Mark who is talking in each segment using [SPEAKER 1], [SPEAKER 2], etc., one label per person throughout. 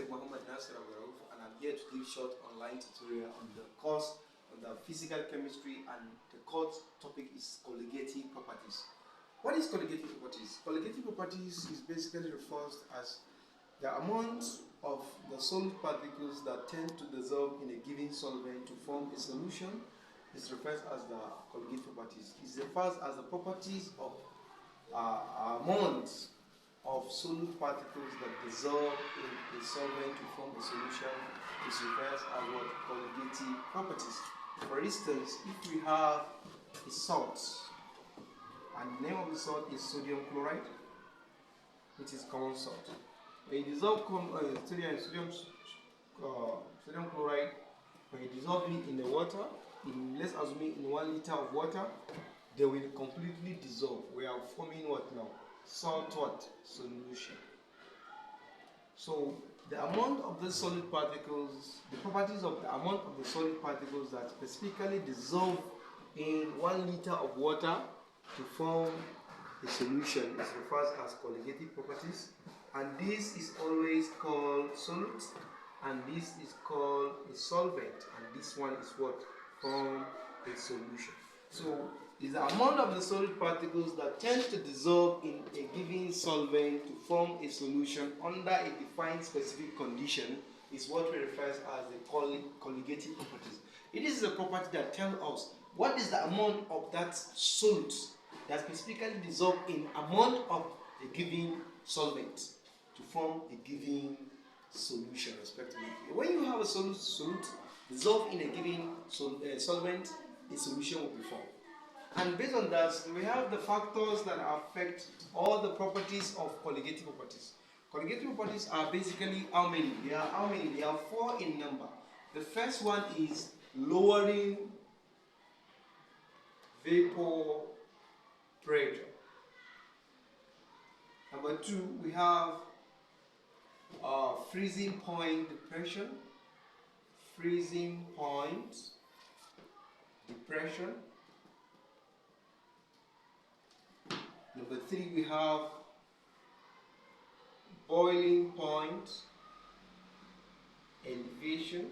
[SPEAKER 1] Muhammad Nasir Abdurauf, and I'm here to give short online tutorial on the course on the physical chemistry, and the course topic is colligative properties. What is colligative properties? Colligative properties is basically refers as the amount of the solid particles that tend to dissolve in a given solvent to form a solution is referred as the colligative properties. It refers as the properties of amount of solid particles that dissolve in a solvent to form a solution is referred as what? Colligative properties. For instance, if we have a salt, and the name of the salt is sodium chloride, which is common salt. When you dissolve sodium chloride, when you dissolve it in the water, let's assume in 1 liter of water, they will completely dissolve. We are forming what now? Salt what? Solution. So the amount of the solid particles, the properties of the amount of the solid particles that specifically dissolve in 1 liter of water to form a solution is referred as colligative properties, and this is always called solute, and this is called a solvent, and this one is what? Form a solution. So is the amount of the solid particles that tend to dissolve in a given solvent to form a solution under a defined specific condition is what we refer as the colligative properties. It is a property that tells us what is the amount of that solute that specifically dissolve in amount of a given solvent to form a given solution respectively. When you have a solute dissolve in a given solvent, a solution will be formed. And based on that, we have the factors that affect all the properties of colligative properties. Colligative properties are basically how many? They are 4 in number. The first one is lowering vapor pressure. Number 2, we have freezing point depression. Freezing point depression. Number 3, we have boiling point elevation.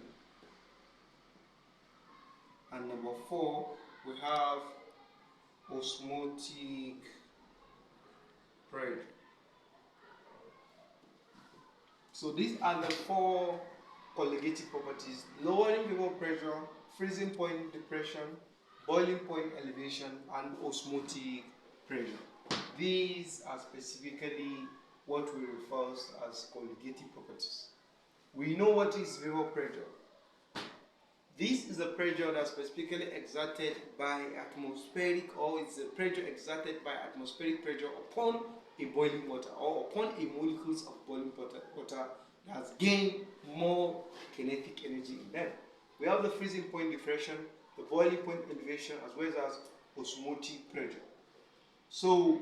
[SPEAKER 1] And number 4, we have osmotic pressure. So these are the 4 colligative properties: lowering vapor pressure, freezing point depression, boiling point elevation, and osmotic pressure. These are specifically what we refer as colligative properties. We know what is vapor pressure. This is a pressure that's specifically exerted by atmospheric, or it's a pressure exerted by atmospheric pressure upon a boiling water, or upon a molecules of boiling water that has gained more kinetic energy in them. We have the freezing point depression, the boiling point elevation, as well as osmotic pressure. So,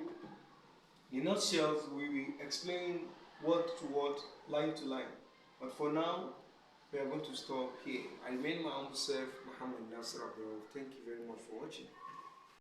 [SPEAKER 1] in a nutshell, we will explain word to word, line to line. But for now, we are going to stop here. I remain my humble self, Muhammad Nasir Abdurauf. Thank you very much for watching.